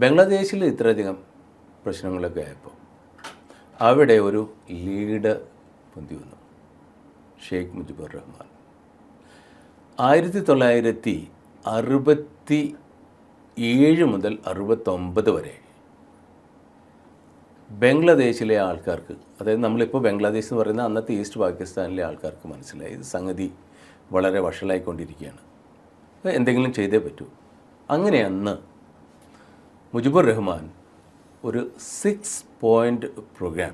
ബംഗ്ലാദേശിൽ ഇത്രയധികം പ്രശ്നങ്ങളൊക്കെ ആയപ്പോൾ അവിടെ ഒരു ലീഡർ പൊന്തി വന്നു, ഷെയ്ഖ് മുജിബുർ റഹ്മാൻ. 1967 മുതൽ 69 വരെ ബംഗ്ലാദേശിലെ ആൾക്കാർക്ക്, അതായത് നമ്മളിപ്പോൾ ബംഗ്ലാദേശ് എന്ന് പറയുന്ന അന്നത്തെ ഈസ്റ്റ് പാകിസ്ഥാനിലെ ആൾക്കാർക്ക് മനസ്സിലായി ഇത് സംഗതി വളരെ വഷളായിക്കൊണ്ടിരിക്കുകയാണ്, എന്തെങ്കിലും ചെയ്തേ പറ്റൂ. അങ്ങനെ അന്ന് മുജിബുർ റഹ്മാൻ ഒരു 6 പോയിൻ്റ് പ്രോഗ്രാം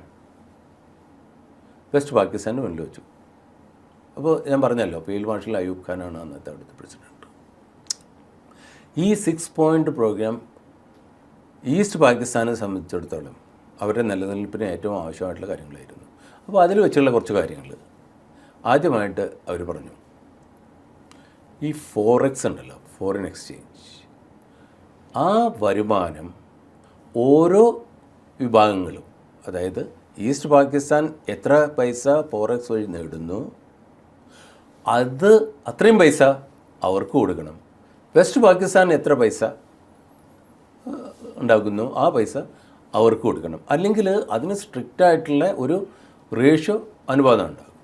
വെസ്റ്റ് പാകിസ്ഥാന് മുന്നിൽ വെച്ചു. അപ്പോൾ ഞാൻ പറഞ്ഞല്ലോ, ഫീൽഡ് മാർഷൽ അയൂബ് ഖാനാണ് അന്നത്തെ അവിടുത്തെ പ്രസിഡൻറ്റ്. ഈ 6 പോയിൻ്റ് പ്രോഗ്രാം ഈസ്റ്റ് പാകിസ്ഥാനെ സംബന്ധിച്ചിടത്തോളം അവരുടെ നിലനിൽപ്പിന് ഏറ്റവും ആവശ്യമായിട്ടുള്ള കാര്യങ്ങളായിരുന്നു. അപ്പോൾ അതിൽ വെച്ചുള്ള കുറച്ച് കാര്യങ്ങൾ ആദ്യമായിട്ട് അവർ പറഞ്ഞു, ഈ ഫോറക്സ് ഉണ്ടല്ലോ, ഫോറിൻ എക്സ്ചേഞ്ച്, ആ വരുമാനം ഓരോ വിഭാഗങ്ങളും, അതായത് ഈസ്റ്റ് പാകിസ്ഥാൻ എത്ര പൈസ ഫോറക്സ് വഴി നേടുന്നു അത് അത്രയും പൈസ അവർക്ക് കൊടുക്കണം. വെസ്റ്റ് പാകിസ്ഥാൻ എത്ര പൈസ ഉണ്ടാക്കുന്നു ആ പൈസ അവർക്ക് കൊടുക്കണം. അല്ലെങ്കിൽ അതിന് സ്ട്രിക്റ്റായിട്ടുള്ള ഒരു റേഷ്യോ അനുപാതം ഉണ്ടാകും.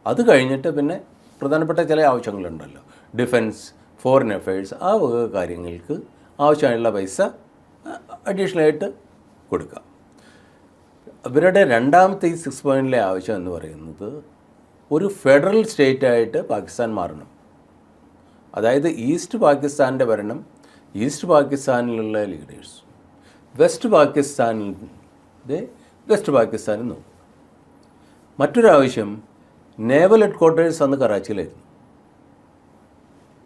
അത് കഴിഞ്ഞിട്ട് പിന്നെ പ്രധാനപ്പെട്ട ചില ആവശ്യങ്ങളുണ്ടല്ലോ, ഡിഫൻസ്, ഫോറിൻ അഫയേഴ്സ്, ആ വക കാര്യങ്ങൾക്ക് ആവശ്യമായുള്ള പൈസ അഡീഷണലായിട്ട് കൊടുക്കാം. ഇവരുടെ രണ്ടാമത്തെ ഈ 6 പോയിൻറ്റിലെ ആവശ്യം എന്ന് പറയുന്നത് ഒരു ഫെഡറൽ സ്റ്റേറ്റായിട്ട് പാകിസ്ഥാൻ മാറണം. അതായത് ഈസ്റ്റ് പാകിസ്ഥാൻ്റെ ഭരണം ഈസ്റ്റ് പാകിസ്ഥാനിലുള്ള ലീഡേഴ്സ്, വെസ്റ്റ് പാകിസ്ഥാനിൽ നോക്കും. മറ്റൊരാവശ്യം, നേവൽ ഹെഡ് ക്വാർട്ടേഴ്സ് അന്ന് കറാച്ചിയിലായിരുന്നു.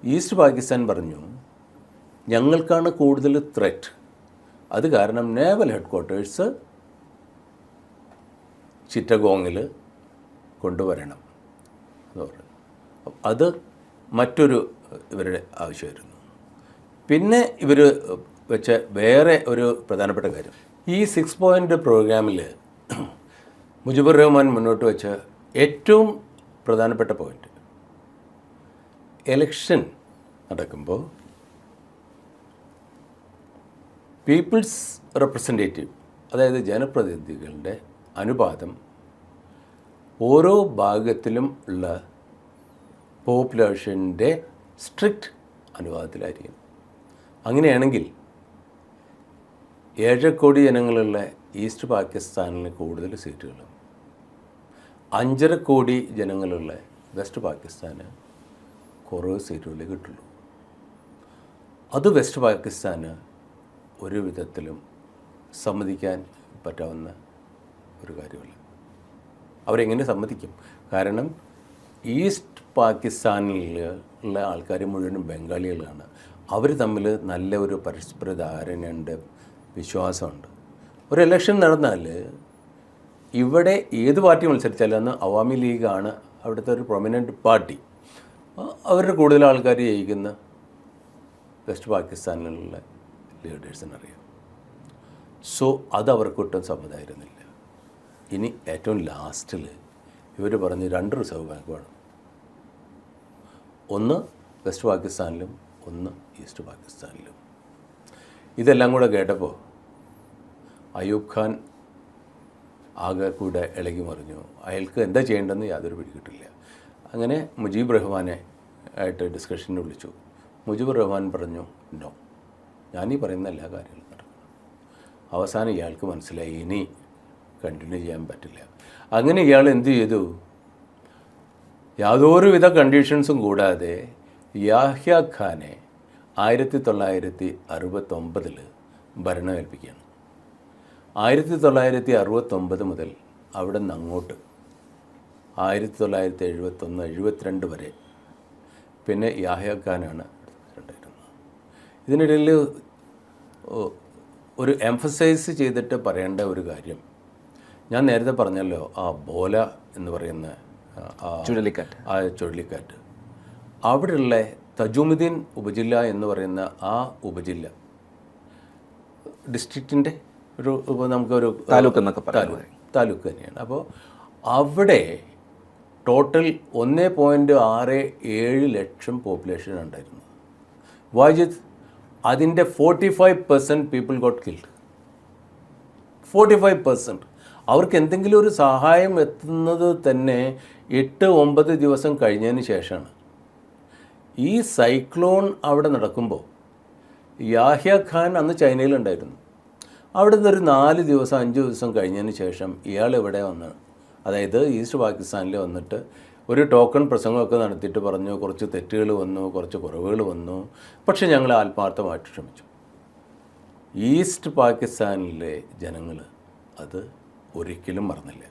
ഈസ്റ്റ് പാകിസ്ഥാൻ പറഞ്ഞു, ഞങ്ങൾക്കാണ് കൂടുതൽ ത്രെറ്റ്, അത് കാരണം നേവൽ ഹെഡ് ക്വാർട്ടേഴ്സ് ചിറ്റഗോങ്ങിൽ കൊണ്ടുവരണം എന്ന് പറഞ്ഞു. അത് മറ്റൊരു ഇവരുടെ ആവശ്യമായിരുന്നു. പിന്നെ ഇവർ വെച്ച വേറെ ഒരു പ്രധാനപ്പെട്ട കാര്യം, ഈ 6 പോയിൻ്റ് പ്രോഗ്രാമിൽ മുജിബുർ റഹ്മാൻ മുന്നോട്ട് വെച്ച ഏറ്റവും പ്രധാനപ്പെട്ട പോയിൻ്റ്, എലക്ഷൻ നടക്കുമ്പോൾ പീപ്പിൾസ് റെപ്രസെൻറ്റേറ്റീവ്, അതായത് ജനപ്രതിനിധികളുടെ അനുപാതം ഓരോ ഭാഗത്തിലും ഉള്ള പോപ്പുലേഷൻ്റെ സ്ട്രിക്റ്റ് അനുപാതത്തിലായിരിക്കും. അങ്ങനെയാണെങ്കിൽ 7 കോടി ജനങ്ങളുള്ള ഈസ്റ്റ് പാകിസ്ഥാനിന് കൂടുതൽ സീറ്റുകളും 5.5 കോടി ജനങ്ങളുള്ള വെസ്റ്റ് പാകിസ്ഥാന് കുറവ് സീറ്റുകളേ കിട്ടുള്ളൂ. അത് വെസ്റ്റ് പാകിസ്ഥാന് ഒരു വിധത്തിലും സമ്മതിക്കാൻ പറ്റാവുന്ന ഒരു കാര്യമല്ല. അവരെങ്ങനെ സമ്മതിക്കും? കാരണം ഈസ്റ്റ് പാകിസ്ഥാനിൽ ഉള്ള ആൾക്കാർ മുഴുവനും ബംഗാളികളാണ്. അവർ തമ്മിൽ നല്ല ഒരു പരസ്പര ധാരണയുണ്ട്, വിശ്വാസമുണ്ട്. ഒരു ഇലക്ഷൻ നടന്നാൽ ഇവിടെ ഏത് പാർട്ടി മത്സരിച്ചാലും അന്ന് അവാമി ലീഗാണ് അവിടുത്തെ ഒരു പ്രൊമിനൻ്റ് പാർട്ടി. അവരുടെ കൂടുതൽ ആൾക്കാർ ജയിക്കുന്ന വെസ്റ്റ് പാകിസ്ഥാനിലുള്ള ലീഡേഴ്സിനറിയാം. സോ അത് അവർക്കൊട്ടും സമ്മതമായിരുന്നില്ല. ഇനി ഏറ്റവും ലാസ്റ്റിൽ ഇവർ പറഞ്ഞ് 2 റിസർവ് ബാങ്ക് വേണം, ഒന്ന് വെസ്റ്റ് പാകിസ്ഥാനിലും ഒന്ന് ഈസ്റ്റ് പാകിസ്ഥാനിലും. ഇതെല്ലാം കൂടെ കേട്ടപ്പോൾ അയൂബ് ഖാൻ ആകെ കൂടെ ഇളകി മറിഞ്ഞു. അയാൾക്ക് എന്താ ചെയ്യേണ്ടതെന്ന് യാതൊരു പിടികിട്ടില്ല. അങ്ങനെ മുജീബ് റഹ്മാനെ ആയിട്ട് ഡിസ്കഷന് വിളിച്ചു. മുജീബ് റഹ്മാൻ പറഞ്ഞു, നോ, ഞാനീ പറയുന്ന എല്ലാ കാര്യങ്ങളും നടക്കണം. അവസാനം ഇയാൾക്ക് മനസ്സിലായി ഇനി കണ്ടിന്യൂ ചെയ്യാൻ പറ്റില്ല. അങ്ങനെ ഇയാൾ എന്ത് ചെയ്തു? യാതൊരുവിധ കണ്ടീഷൻസും കൂടാതെ യാഹ്യ ഖാനെ 1969 ഭരണം ഏൽപ്പിക്കുകയാണ്. 1969 മുതൽ അവിടെ നിന്ന് അങ്ങോട്ട് 1971-72 വരെ പിന്നെ യാഹ്യ ഖാനാണ് ഉണ്ടായിരുന്നത്. ഇതിനിടയിൽ ഒരു എംഫസൈസ് ചെയ്തിട്ട് പറയേണ്ട ഒരു കാര്യം, ഞാൻ നേരത്തെ പറഞ്ഞല്ലോ, ആ ബോല എന്ന് പറയുന്ന ചുഴലിക്കാറ്റ്, അവിടെയുള്ള തജുമുദ്ദീൻ ഉപജില്ല എന്ന് പറയുന്ന ആ ഉപജില്ല ഡിസ്ട്രിക്റ്റിൻ്റെ ഒരു നമുക്കൊരു താലൂക്ക് തന്നെയാണ്. അപ്പോൾ അവിടെ ടോട്ടൽ 1.67 ലക്ഷം പോപ്പുലേഷൻ ഉണ്ടായിരുന്നു. വാജിദ് അതിൻ്റെ 45% പീപ്പിൾ ഗോട്ട് കിൽഡ്. 45%. അവർക്ക് എന്തെങ്കിലും ഒരു സഹായം എത്തുന്നത് തന്നെ 8-9 ദിവസം കഴിഞ്ഞതിന് ശേഷമാണ്. ഈ സൈക്ലോൺ അവിടെ നടക്കുമ്പോൾ യാഹ്യ ഖാൻ അന്ന് ചൈനയിലുണ്ടായിരുന്നു. അവിടുന്ന് ഒരു 4 ദിവസം 5 ദിവസം കഴിഞ്ഞതിന് ശേഷം ഇയാൾ ഇവിടെ വന്ന്, അതായത് ഈസ്റ്റ് പാകിസ്ഥാനിൽ വന്നിട്ട് ഒരു ടോക്കൺ പ്രസംഗമൊക്കെ നടത്തിയിട്ട് പറഞ്ഞു കുറച്ച് തെറ്റുകൾ വന്നു, കുറച്ച് കുറവുകൾ വന്നു, പക്ഷെ ഞങ്ങൾ ആത്മാർത്ഥമായിട്ട് ശ്രമിച്ചു. ഈസ്റ്റ് പാകിസ്ഥാനിലെ ജനങ്ങൾ അത് ഒരിക്കലും മറന്നില്ല.